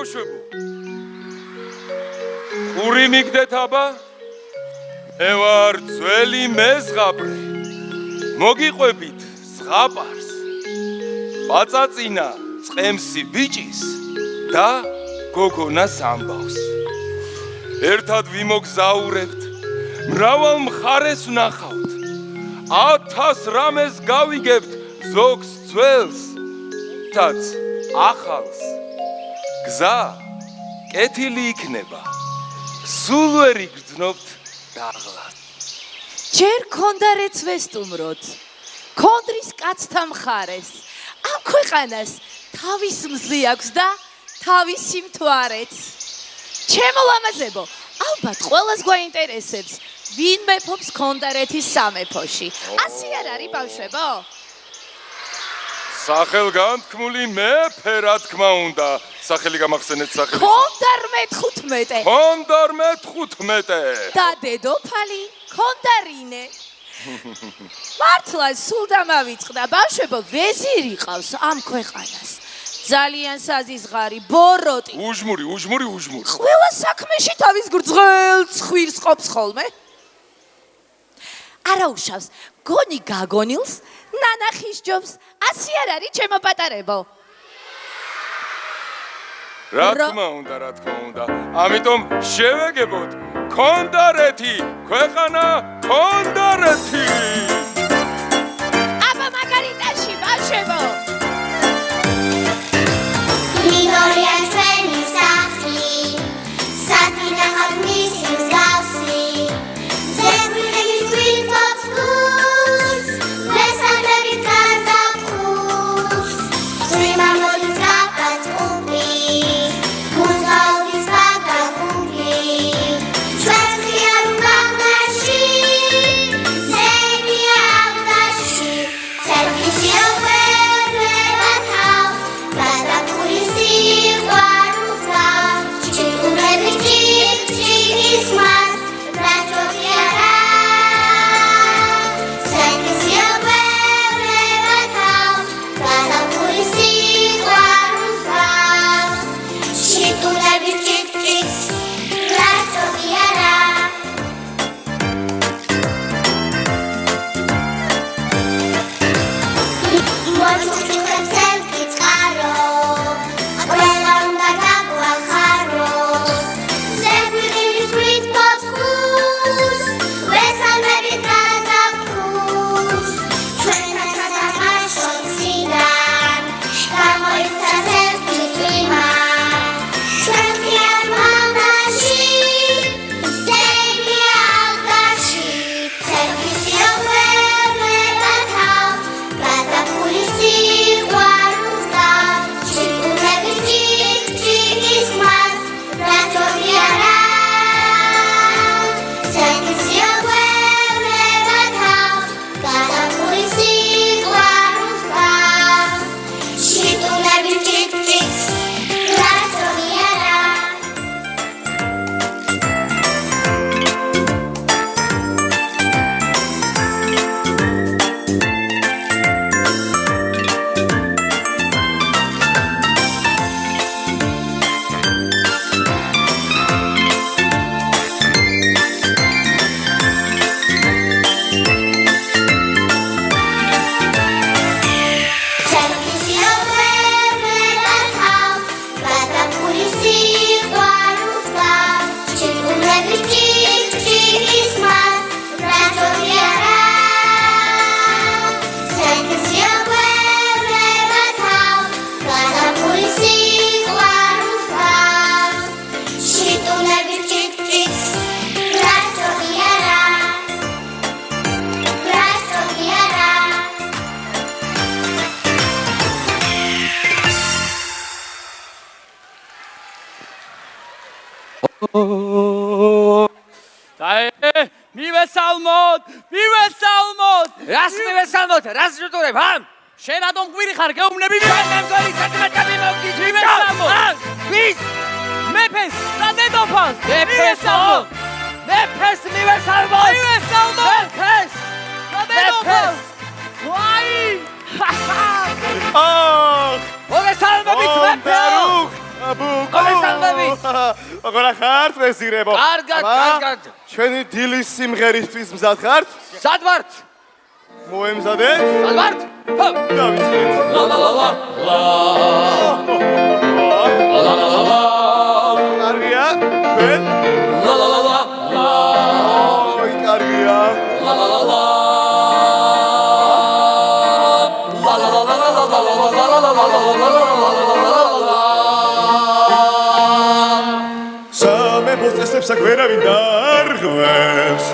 ბავშვებო. ყური მიგდეთ აბა? მე ვარ ძველი მეზღაბრე. მოგიყვებით ზღაპარს. პაწაწინა წყემსი ბიჭის და გოგონას ამბავს. ერთად ვიმოგზაურებთ, მრავალ მხარეს ვნახავთ. 1000 რამეს გავიგებთ ზოგს ძველს, თაც ახალს. გზა კეთილი იქნება, სულ ვერ იგრძნობთ დაღლად. ჯერ ქონდარეც ვესტუმროთ, ქონდრის კაცთა მხარეს. ამ ქვეყანას თავის მზი აქვს და თავისი მთვარეც. ჩემო ლამაზებო, ალბათ ყველას გვაინტერესებს, ვინ მეფობს ქონდარეთის სამეფოში. ასე არ არის ბავშვებო? სახელგანთქმული მეფე, რა თქმა უნდა. სახელი გამახსენეთ სახელი. ქონდარ მე-15. ქონდარ მე-15. და დედოფალი ქონდარინე. მართლა სულ დამავიწყდა, ბავშვებო, ვეზირი ყავს ამ ქვეყანას. ძალიან საზიზღარი, ბოროტი. უჟმური. ყველა საქმეში თავის გრძელ ცხვირს ყოფს ხოლმე. არა უშავს, გონი გაგონილს, ნანახის ჯობს. ასე არ არის, ჩემო პატარებო? რა თქმა უნდა. ამიტომ შევეგებოთ ქონდარეთი, ქვეყანა ქონდარეთი. აბა მაგარიტაში, ბავშვებო. მინორია ჩვენი სახლი, სათინახავთ მისი მსგავსი. ზეგვირების გვინთობს გულს, მესამებით გაზაფხულს. წვიმა მოდის გაფაც ყუპი, გულს გაუდის ბაგაკუნგი. ჩვენს ღია უმაღლაში, ზემია აღდაში. ცერგის იოველება თავს, გაზაფხულის სიყვარულს გავს. ჭიჭურების ჭიკ-ჭიკის მას, რაჭოთი არა. ცერგის იოველება თავს, გაზაფხულის სიყვარულს გავს. ჭიჭურების ჭიკ-ჭიკს, რაჭოთი არა. მოჩუქჩუქებს ელკი წყარო, ყველა უნდა გაგვახაროს. ზეგვირების გვინთობს გულს, ვესალმებით გაზაფხულს. ჩვენთანაც აღაშოთ სიდან, გამოიცას ელკი წვიმა. ჩვენ ღია უმაღლაში, ზემია აღდაში. ცერგის იოველება თავს, გაზაფხულის სიყვარულს გავს. ჭიჭურების ჭიკ-ჭიკის მას, რაჭოთი არა. ცერგის იოველება თავს, გაზაფხულის სიყვარულს გავს. ჭიჭურების ჭიკ-ჭიკს, რაჭოთი არა. ცერგის იოველება თავს, გაზაფხულის სიყვარულს გავს. ჭიჭურების ჭიკ-ჭიკის მას, რაჭოთი არა. ცერგის იოველება თავს, გაზაფხულის სიყვარულს გავს. ჭიჭურების ჭიკ-ჭიკს, რაჭოთი არა. რაჭოთი არა. მივესალმოთ! რას მივესალმოთ? რას ჟუტურებ, ჰამ? შენ რატომ ყვირი ხარ, გეუბნები? შენ მგორი სათმეტები მოგდის, მივესალმოთ! ვის? მეფეს და დედოფალს! მივესალმოთ! მეფეს მივესალმოთ! მეფეს და დედოფალს! ვაი! მოგესალმებით, მეფეო! მოგესალმები. როგორ ხართ მეზირებო? კარგად. ჩვენი დილის სიმღერისთვის მზად ხართ? სად ვართ? მოემზადეთ? სად ვართ? ჰო. დავიწყეთ. კარგია? თქვენ? ოი, კარგია. სამეფოს წესებს აქ ვერავინ დარღვევს.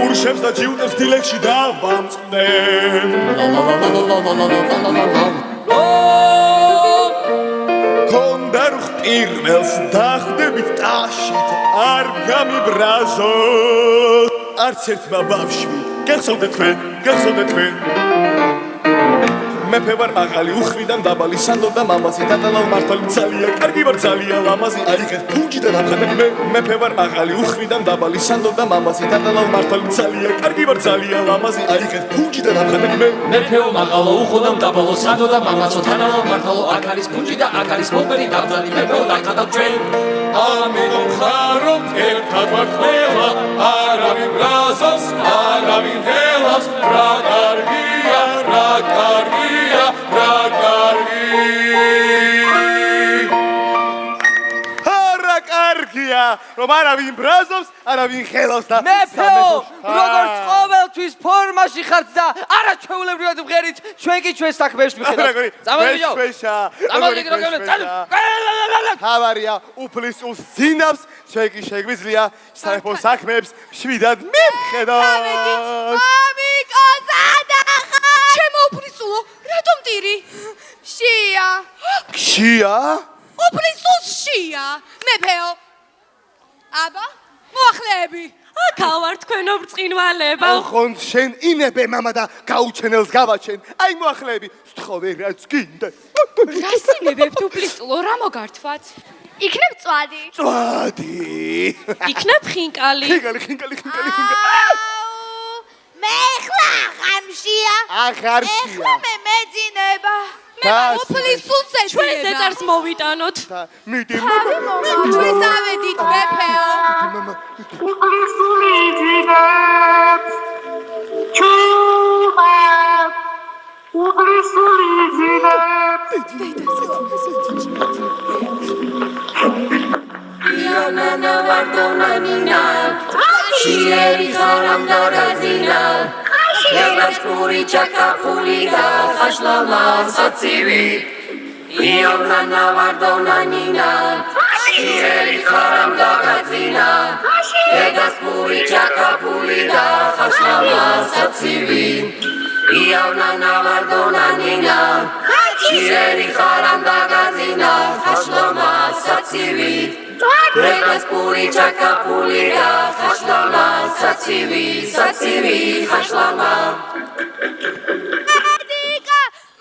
ურშებს და ჯიუტებს დილეგში დავამწყდნენ. კონდა რუხ პირველს დახვდებით ტაშით არ გამიბრაზოთ არც ერთმა ბავშვი გახსოვდეთ თქვენ მეფე ვარ მაღალი უხვიდან დაბალი სანდო და მამაზი დატალავ მართალი ძალიან კარგი ვარ ძალიან ლამაზი აიღეთ ფუნჯი და დამხატებ მე მეფე ვარ მაღალი უხვიდან დაბალი სანდო და მამაზი დატალავ მართალი ძალიან კარგი ვარ ძალიან ლამაზი აიღეთ ფუნჯი და დამხატებ მე მეფეო მაღალო უხოდამ დაბალო სანდო და მამაცო თანალო მართალო აქ არის ფუნჯი და აქ არის მომბერი დაბალი მეფეო დაკატავ ჩვენ ამიტომ ხარობთ ერთად ვართ ყველა არავინ ბრაზობს არავინ ხელავს რა კარგია რა კარგია რა კარგია რომ არავინ ბრაზობს არავინ ხელავს და მეფეო როგორც ყოველთვის ფორმაში ხართ და არაჩვეულებრივად მღერით ჩვენ კი ჩვენ საქმეებს მიხედავთ თავარია უფლის სინავს ჩვენ კი შეგვიძლია სამეფო საქმეებს შვიდად მივხედავთ მამიკო სადახა ჩემო უფლისულო რატომ ტირი შია უფლისულშია მეფეო აბა მოახლეები აქა ვარ თქვენო ბრწყინვალება ხონ შენ ინებე მამა და გაუჩენელს გავაჩენ აი მოახლეები სთხოვე რაც გინდა გასინებებთ უფლისულო რა მოგართვათ იქნებ წვადი. იქნებ ხინკალი მე ხლა ხამშია. ახარშია ეხლა მე მეძინება. უფლისულს ჩვენ ეძიება ზეწარს მოვიტანოთ მიდი ჩვენ ავედით მეფეო Ionana vardonanina Shieri haram dagazina Legas puri chakapulida Khashlama satsivi Ionana vardonanina Shieri haram dagazina Legas puri chakapulida Khashlama satsivi Ionana vardonanina Shieri haram dagazina Khashlama satsivi Legas puri chakapulida Khashlama satsivi khashlama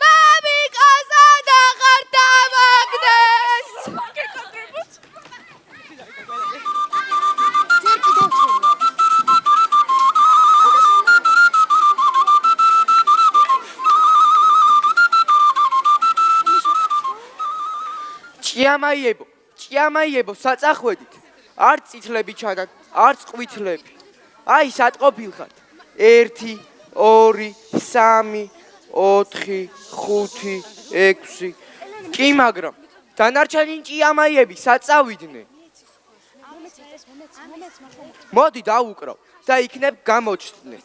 მამიკო სადახარ დავაგდეს ჭიამაიებო საწახვედით არც წითლები ჩადან არც ყვითლები აი სატყობილხართ 1 2 3 4 5 6 კი მაგრამ დანარჩენი ჭიამაიები საწავიდნენ მოდი დავუკრავ და იქნებ გამოჩნდნენ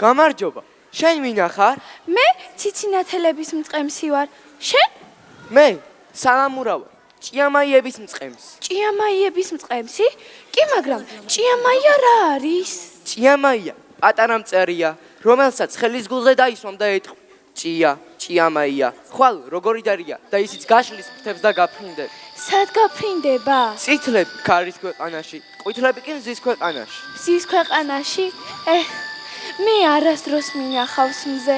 გამარჯობა შენ ვინა ხარ მე ციცინათელების მწყემსი ვარ შენ მე სალამურა ვარ ჭიამაიების მწყემსი ჭიამაიების მწყემსი კი მაგრამ ჭიამაია რა არის ჭიამაია პატარა მწერია რომელსაც ხელის გულზე დაისვამ და ეთქვი ჭიამაია ხვალ როგორი დარია და ისიც გაშლის ფრთებს და გაფრინდები სად გაფრინდება წითლები ქარის ქვეყანაში ყვითლები კი მზის ქვეყანაში მზის ქვეყანაში მე არასდროს მინახავს მზე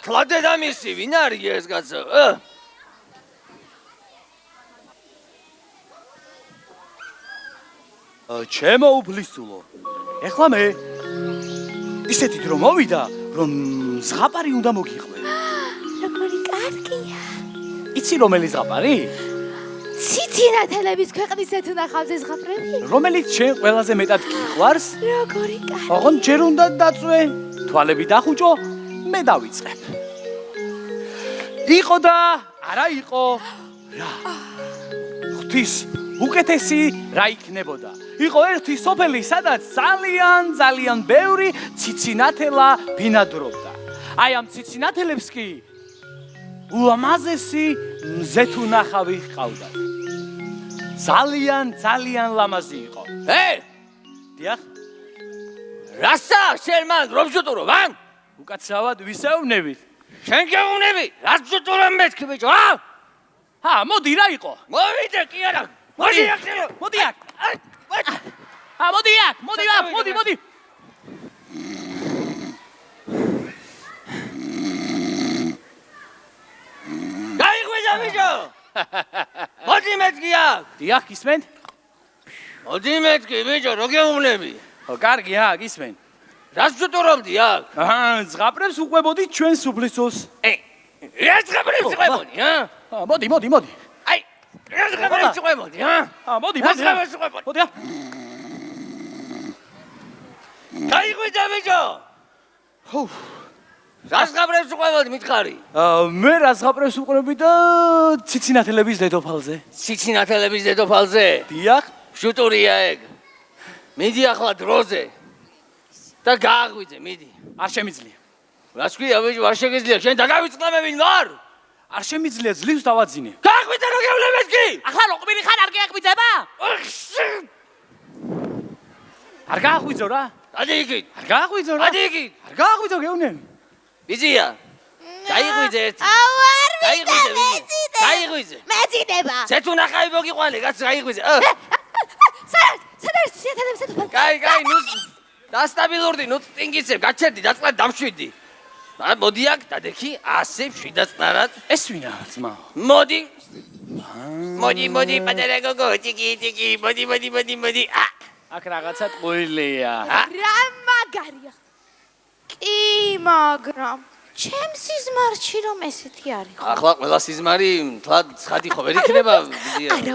თლა დედამისი ვინ არის ეს კაცო? ჩემო უფლისწულო. ეხლა მე ისეთი დრო მოვიდა, რომ ზღაპარი უნდა მოგიყვე. როგორი კარგია. იცი რომელი ზღაპარი? ციცინათელების ქვეყნის ეთუნახავს ეს ზღაპრები? რომელიც შენ ყველაზე მეტად გიყვარს? როგორი კარგია. ოღონ ჯერ უნდა დაწვე, თვალები დახუჭო, მე დავიწყებ. იყო და არა იყო. რა? ღვთის უკეთესი რა იქნებოდა? იყო ერთი სოფელი, სადაც ძალიან ბევრი ციცინათელა ბინადრობდა. აი ამ ციცინათელებს კი ულამაზესი მზეთუნახავი ჰყავდათ. ძალიან ლამაზი იყო. დიახ. რასა შენ მან რომ შუტურო მან? უკაცრავად ვისეუბნებით. შენ გეუბნები? რას შუტურო მეთქი ბიჭო? მოდი რა იყო? მოვიდე კი არა. მოდი აქ. მოდი აქ. მოდი. გაიღვიძა ბიჭო. მოდი მეთქი აქ. დიახ, გისმენთ? მოდი მეთქი ბიჭო, რო გეუბნები? კარგი, გისმენ. რას შუტურობდი აქ? ზღაპრებს უყვებოდი ჩვენ სუფლისწულს. რა ზღაპრებს უყვებოდი, მოდი. აი, რა ზღაპრებს უყვებოდი, მოდი. მოდი. გაიღვიძა ბიჭო. რა ზღაპრებს უყვებოდი მითხარი? მე რა ზღაპრებს უყურები და ციცინათელების დედოფალზე. ციცინათელების დედოფალზე? დიახ. შუტურია ეგ. მიდი ახლა დროზე. და გააღვიძე, მიდი. არ შემიძლია. რას ქვია ბიჭო, არ შეგიძლია, შენ დაგავიწყდამე ვინ ვარ? არ შემიძლია, ძლივს დავაძინე. გააღვიძე რო გეუბნებით კი? ახლა რო ყვილი ხარ არ გეაღვიძება? არ გააღვიძო რა? ადი იგი. არ გააღვიძო რა? ადი იგი. არ გააღვიძო გეუბნები. ბიძია. გაიღვიძე ერთი. აუ არ გაიღვიძე ბიძი. გაიღვიძე. მეძინება. ცეთუნახავი მოგიყვანე, კაც გაიღვიძე. სად არის ციცინათელების დედოფალი? კაი, ნუ დასტაბილურდი, ნუ ტინგიცებ, გაჩერდი, დაწყდა დამშვიდი. მოდი აქ, დადექი, ასე შვიდაწყნარად. ეს ვინა, ძმა? მოდი, პატარა გოგო, ტიკი, მოდი. აქ რაღაცა ტყუილია. რა მაგარია. კი, მაგრამ ჩემ სიზმარში რომ ესეთი არის. ახლა ყველა სიზმარი თლად ცხადი ხო ვერ იქნება, ბიძია. არა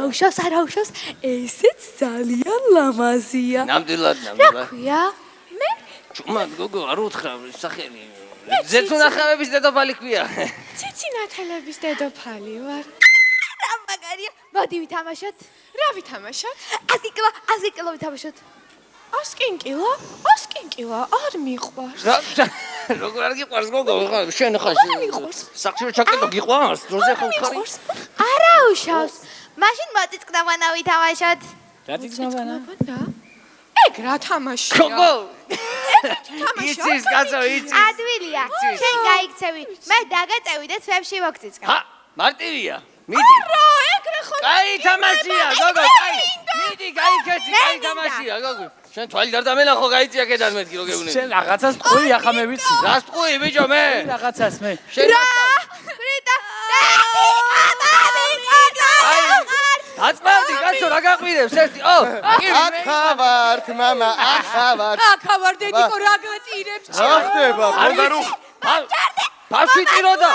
უშავს, ესეც ძალიან ლამაზია. ნამდვილად. რა ქვია? მე? ჭუმად გოგო, არ უთხრა სახელი. ზეთუნახავების დედოფალი ქვია. ციცინათელების დედოფალი ვარ. რა მაგარია. მოდი ვითამაშოთ. რა ვითამაშოთ? 100 კილო ვითამაშოთ. 100 კილო არ მიყვარს. როგორ არ გიყვარს გოგო, შენ ხარ. საქმე ჩაკეტო გიყვარს, დროზე ხო ხარი? არა უშავს. მაშინ მოწიწკნავანა ვითამაშოთ. რა წიწკნავანა? ეგ რა თამაშია? გოგო. თამაშია. იცის კაცო, იცის. ადვილია. შენ გაიქცევი. მე დაგაწევი და თვებში მოგწიწკავ. მარტივია. მიდი. რა, ეგრე ხო? კაი თამაშია, გოგო, კაი. მიდი, გაიქეცი, კაი თამაშია, გოგო. შენ თვალი დარდამენახო, გაიწია კედან მეთქი რო გეუბნები. შენ რაღაცას ტყუი ახლა მე ვიცი. რას ტყუი ბიჭო მე? რაღაცას მე. შენ ბრიტა. დაწმავდი კაცო, რა გაყვირებს ერთი? ახავართ მამა, ახავართ. ახავარ დედიკო რა გატირებს? რა ხდება? ხონდარო. ბავშვი ტიროდა.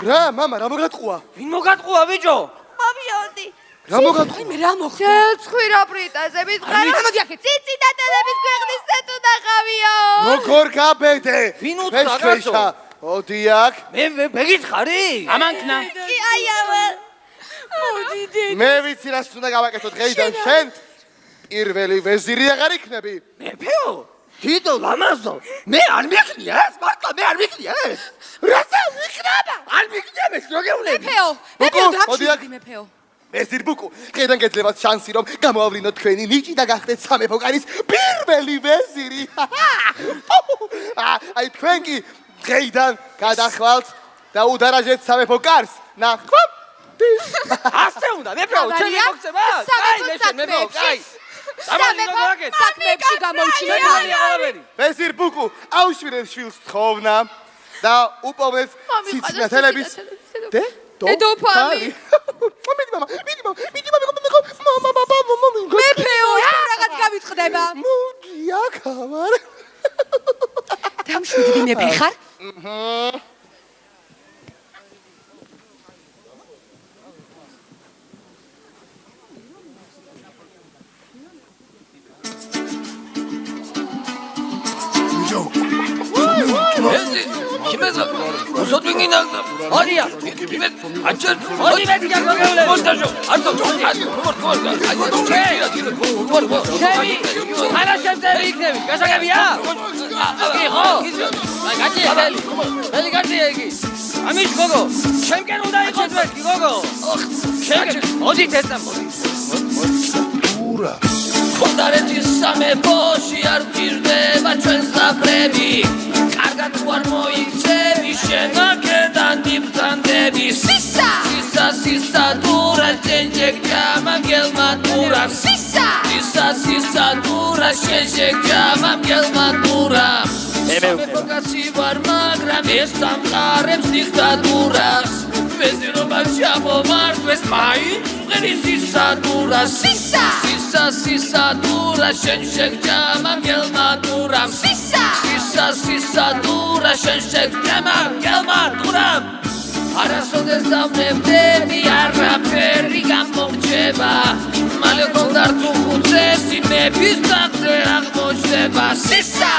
რა, მამა, რა მოგატყუა? ვინ მოგატყუა ბიჭო? მომჟონდი. რა მოგატყუა? მე რა მოხდა? შეცხვირა ბრიტაზე, მითხარი. მოდი აქეთ. ციცინათელების ქვეყნის ეთუნახავიო. როგორ გაბედე? ვინ უთხრა კაცო? მოდი აქ. მე მეგითხარი? ამანქნა. კი აიავა. მოდი დედი. მე ვიცი რას უნდა გავაკეთო დღეიდან შენ. პირველი ვეზირი აღარ იქნები. მეფეო? თითო ლამაზო. მე არ მიქნია ეს, მართლა მე არ მიქნია ეს. რაცა მიქნება? არ მიქნია მე, რო გეუბნები. მეფეო, დამშვიდი მეფეო. ვეზირ ბუკუ, დღეიდან გეძლევათ შანსი რომ გამოავლინოთ თქვენი ნიჭი და გახდეთ სამეფო კარის პირველი ვეზირი. აი თქვენ კი დღეიდან გადახვალთ და უდარაჯეთ სამეფო კარს. ნახვამ. ასე უნდა, მეფეო, ჩემი მოგწება? კაი, მე შენ მეფეო, კაი. საქმეებში გამოუჩინოთ. ვეზირ ბუკუ, აუშვირებს შვილს თხოვნა. და უპოვეს ციცინათელების დედოფალი. მეფეო, რაღაც გავიწყდება. მოდია ხარ. დამშვიდდი მეფე ხარ? Kimeza? Uzodwingina. Olia. Kimet. Açır. Oli mediya böyle. Montajı. Arto. Şevi. Hala şemseri iknevi. Kaça gibi ya? Abi ho. Kaçı gel. Hadi kaçı yegi. Amiş gogo. Şemken udayı koymak gogo. Şemken. Odi tesam. Ura. Kondaretis same boshi ar pirდება ჩვენს დაბრები. კარგად ვარ მოიქცევი შენაკედან დიბრძანდები. სისა სისა სისა დურა შენჯეკჯამა გელმა დურა. სისა სისა სისა დურა შენჯეკჯამა გელმა დურა. მეგობაცი ვარ მაგრამ ეს სამყარებს დიქტატურას. ვეზირობა ჩამომართვეს მაინც ვღერი სისა დურა. სისა სისა სისა დურა შენჯეკჯამა გელმა დურა. სისა სისა სისა დურა შენჯეკჯამა გელმა დურა. არასოდეს დამნებდები არაფერი გამოგჩება. მალე გონდარ თუ ხუცესი მეფის ტახტზე აღმოჩნდება. სისა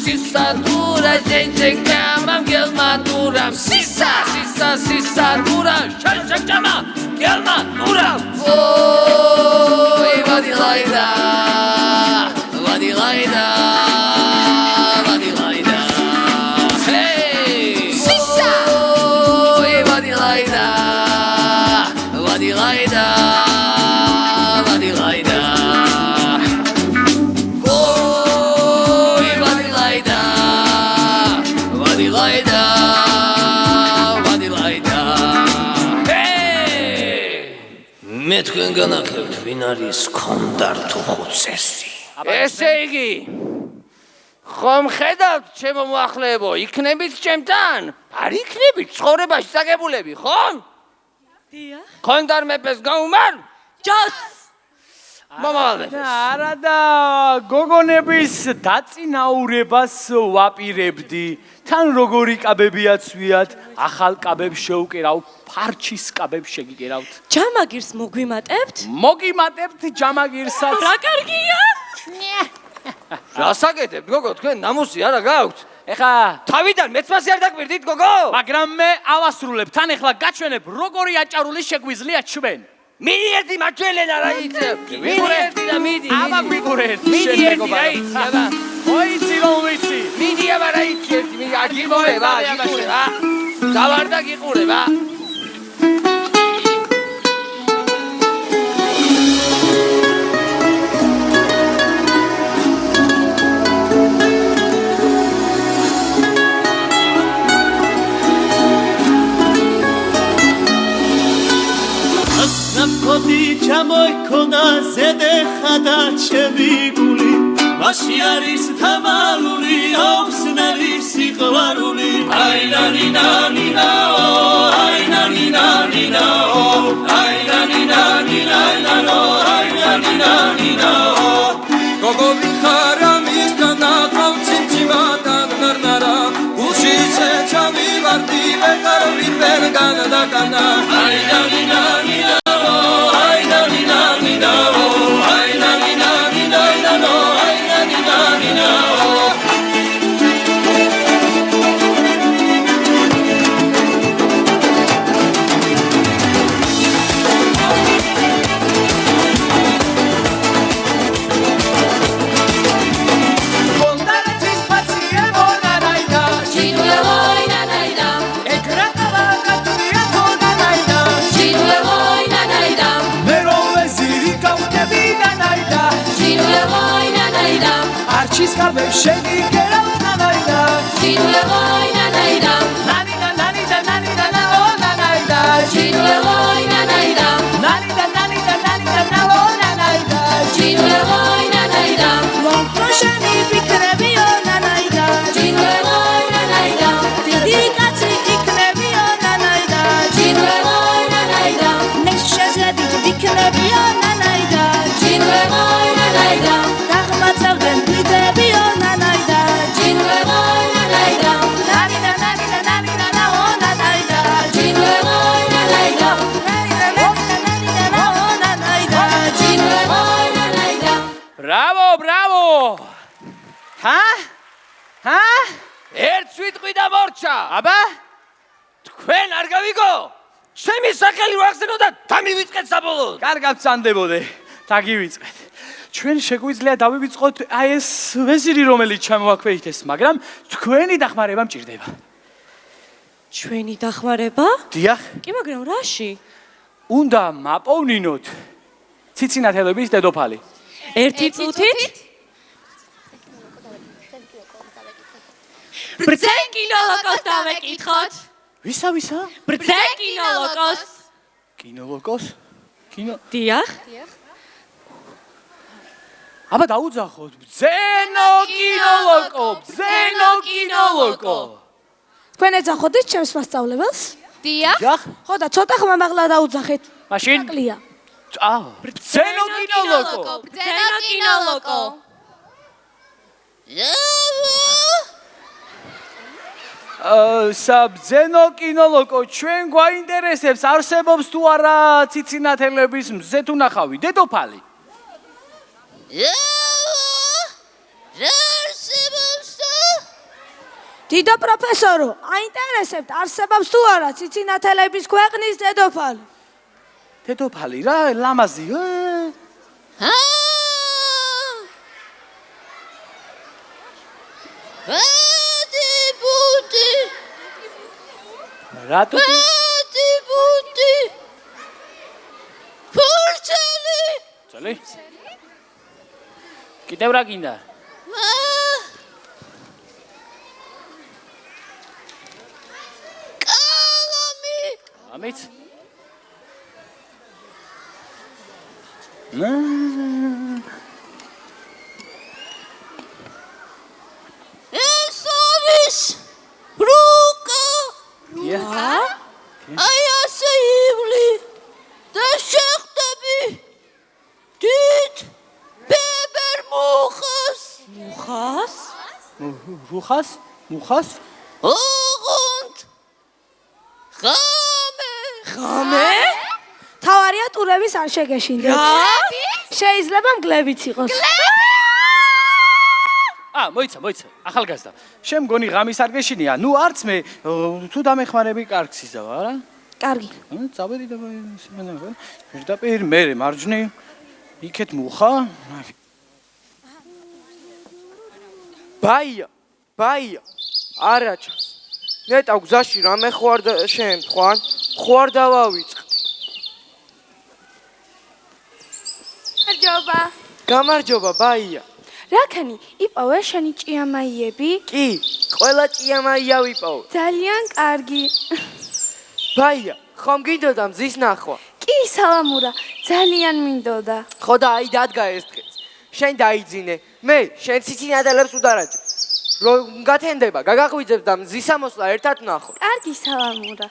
სისა დურა შენჯეკჯამა გელმა დურა. სისა სისა სისა დურა შენჯეკჯამა გელმა დურა. ოი ვადილაიდა ვადილაიდა ვადილაიდა ჰეი სისა ოი ვადილაიდა ვადილაიდა ვადილაიდა ოი ვადილაიდა ვადილაიდა ვადილაიდა მე თქვენ განახებთ ვინ არის კონდარტუ ხუცესი. ესე იგი ხომ ხედავთ ჩემო მოახლეებო, იქნებით ჩემთან? არ იქნებით ცხოვრებაში საგებულები, ხომ? დიახ. კონდარ მეფეს გაუმარ? ჯოს. მომავალ. არა და გოგონების დაწინაურებას ვაპირებდი. თან როგორი კაბებიაც ვიათ, ახალ კაბებს შევკერავ, ფარჩის კაბებს შეგიკერავთ. ჯამაგირს მოგვიმატებთ? მოგიმატებთ ჯამაგირსაც. რა კარგია? რასაკეთებთ გოგო, თქვენ ნამუსი არა გაქვთ? ეხა თავიდან მეცმასი არ დაკვირდით გოგო? მაგრამ მე ავასრულებ, თან ეხლა გაჩვენებ როგორი აჭარული შეგვიძლია ჩვენ. მიდი ერთი მაჩვენენა რა იცი? მიდი ერთი და მიდი. აბა მიგურე ერთი მიდი ერთი რა იცი აბა? ოიცი რომ ვიცი. მიდი აბა რა იცი ერთი მიდი აგიმორება აგიყურება. გავარდა გიყურება. ნაფოდი ჩამოიქონა ზედეხა და ჩემი გული მასში არის თამალული ოხსნელი სიყვარული აი ნანი ნანი ნაო აი ნანი ნანი ნაო აი ნანი ნანი ნაო აი ნანი ნანი ნაო გოგო ვიხარა მისთან ნაყავცინციმა დაგნარნარა უშიცე ჩამივარდი ვეღარ ვიბერ განადაკანა აი ნანი ნანი Archis kabe shegi gerat nanaida Jinule boy nanaida Nani da nani da nani da na o nanaida Jinule boy nanaida Nani da nani da nani da na o nanaida Jinule boy nanaida Long proshani fikrebi o nanaida Jinule boy nanaida Didi დიდებიო ნანაიდა ჯინვეღოი ნანაიდა დახმაწევდნენ დიდებიო ნანაიდა ჯინვეღოი ნანაიდა ნანიდა ნანიდა ნანიდა ნაო ნანაიდა ჯინვეღოი ნანაიდა ჯინვეღოი ნანაიდა ბრავო ერთ სვიტყვი და მორჩა აბა თქვენ არ გავიგო ჩემი სახელი რო ახსენო და დამივიწყეთ საბოლოოდ კარგად წანდებოდე დაგივიწყეთ ჩვენ შეგვიძლია დავივიწყოთ აი ეს ვეზირი რომელიც ჩამოაქვეითეს მაგრამ თქვენი დახმარება მჭირდება ჩვენი დახმარება? დიახ კი, მაგრამ რაში? უნდა მაპოვნინოთ ციცინათელების დედოფალი ერთი წუთით? ბრძენ კინოლოკოს დავეკითხოთ. ვისა? ბრძენ კინოლოკოს. კინოლოკოს? დიახ. აბა დაუძახოთ ბრძენო კინოლოკო თქვენ ეძახოდით ჩემს მასწავლებელს? დიახ ხო და ცოტა ხმა მაღლა დაუძახეთ. მაშინ კლია. ბრძენო კინოლოკო საბძენო კინოლოკო ჩვენ გვაინტერესებს არსებობს თუ არა ციცინათელების მზე თუ ნახავი დედოფალი დიდო პროფესორო, აინტერესებთ არსებობს თუ არა ციცინათელების ქვეყნის დედოფალი? დედოფალი რა ლამაზი რატო ფურჩელი კიდევ რა გინდა ამით ეს არის ბრუკა აი ასე ივლი და შეხვდები დიდ ბებერ მუხას ოღონდ ღამე? თავარია ტურების არ შეგეშინდეთ. შეიძლება მგლებიც იყოს. მოიცა ახალგაზრდა შემგონი ღამის არ გეშინია ნუ არც მე თუ დამეხმარები კარგს იზავა რა კარგი წავედი და პირდაპირ მე მარჯვნი იქეთ მუხა ბაია არა ჩანს ნეტა გზაში რამე ხوار შემთხვან ხوار დავავიწყდი გამარჯობა ბაია რაქანი იპოვე შენი ჭიამაიები? კი, ყველა ჭიამაია ვიპოვე. ძალიან კარგი. ბაია, ხომ გინდოდა მზის ნახვა? კი, სალამურა, ძალიან მინდოდა. ხო და აი დადგა ეს დღეს. შენ დაიძინე, მე შენ ციცინათელებს უდარაჯე. რომ გათენდება, გაგაღვიძებს და მზის ამოსვლა ერთად ნახო. კარგი, სალამურა.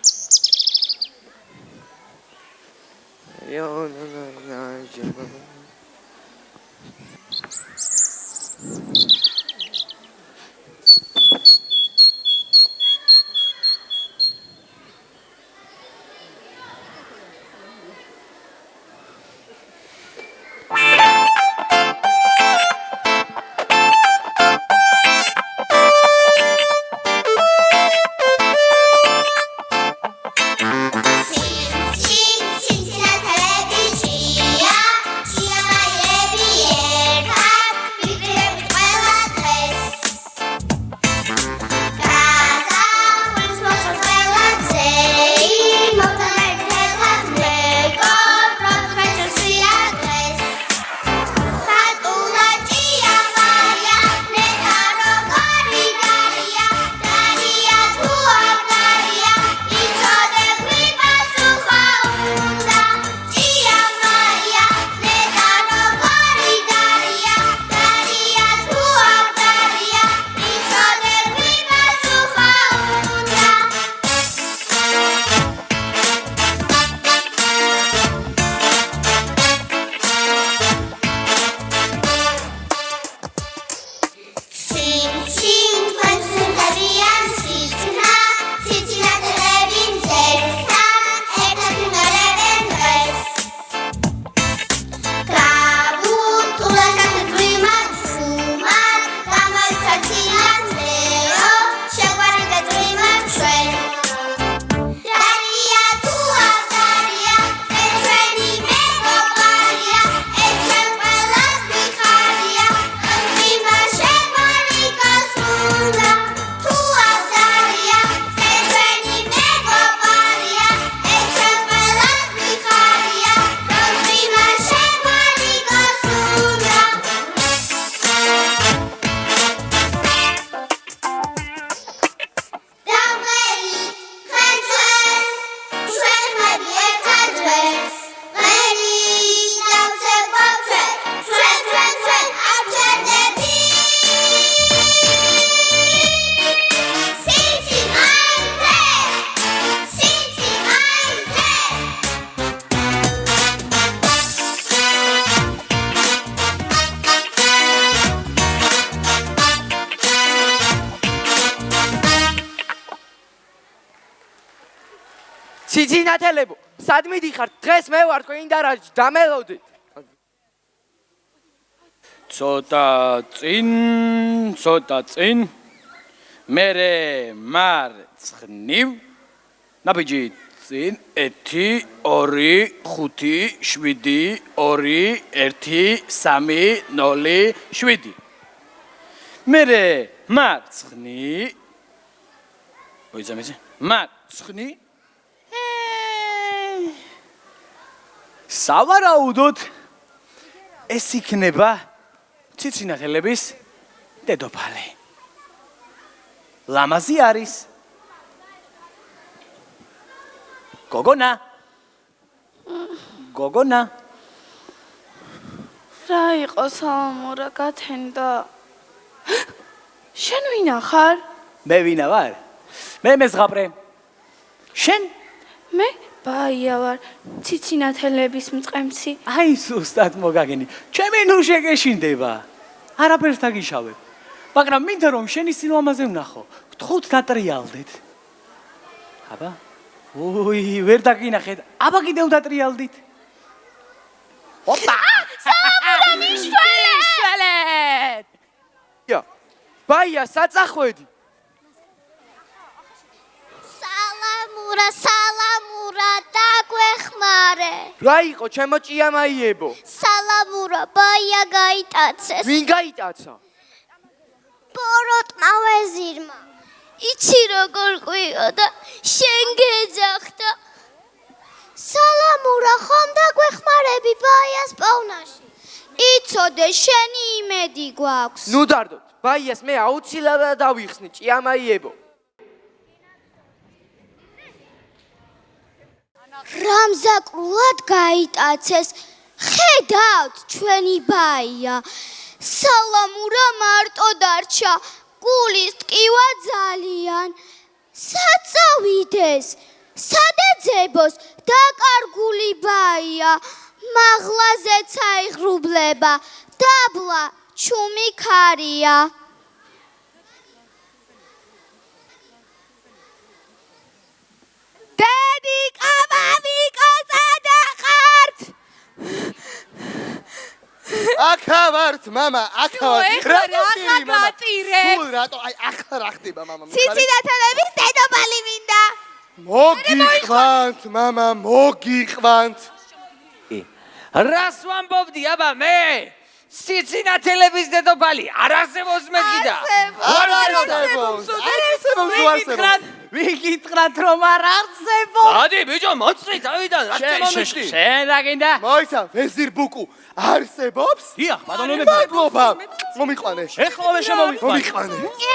Cincinnati, ციცინათელებო, სად მიდიხართ? დღეს მე ვარ თქვენ ინდარაჯი, დამელოდით. ცოტა წინ მერე მარცხნივ ნაბიჯი წინ 1 2 5 7 2 1 3 0 7 მერე მარცხნი მოიძამეზე მარცხნი სავარაუდოდ ეს იქნება ციცინათელების დედოფალი ლამაზი არის გოგონა რა იყო სალამურა გათენდა შენ ვინა ხარ მე ვინა ვარ მე მეზღაბრე შენ მე ბაია ვარ ციცინათელების მწყემსი აი სუსტად მოგაგენი ჩემი ნუ შეგეშინდება არაფერს დაგიშავებ მაგრამ მინდა რომ შენი სილამაზე ვნახო გთხოვთ დატრიალდეთ აბა უი ვერ დაგინახეთ აბა კიდევ დატრიალდით ოპა სალამურა მიშველეთ ბაია საწახვედი სალამურა დაგვეხმარე რა იყო ჩემო ჭიამაიებო სალამურა ბაია გაიტაცეს ვინ გაიტაცა ბოროტმა ვეზირმა იცი როგორ ყვიო და შენ გეძახდა სალამურა ხომ დაგვეხმარები ბაიას პოვნაში იცოდე შენი იმედი გვაქვს ნუ დარდოთ ბაიას მე აუცილებლად დავიხსნი ჭიამაიებო რამზაკრულად გაიტაცეს ხედავთ ჩვენი ბაია სალამურა მარტო დარჩა გულის ტკივა ძალიან საწავიდეს სადეძებოს დაკარგული ბაია მაღლაზეც აიღრუბლება დაბლა ჩუმი ქარია დედი კაბავიკო სადახართ აქა ვართ მამა აქა ვართ სულ რატო აი ახლა რა ხდება მამა ციცინათელების დედოფალი მინდა მოგიყვანთ მამა მოგიყვანთ რას ვამბობდი აბა მე ციცინათელების დედოფალი არ არსებობს მეთქიდა ვიგითხრათ რომ არ არსებობს ადი ბიჭო მოწრი თავიდან რა შემომიშდი შენ რა გინდა მოიცა ვეზირ ბუკუ არსებობს დიახ ბატონო მადლობა მომიყვანე ეხლა მე შემომიყვანე მომიყვანე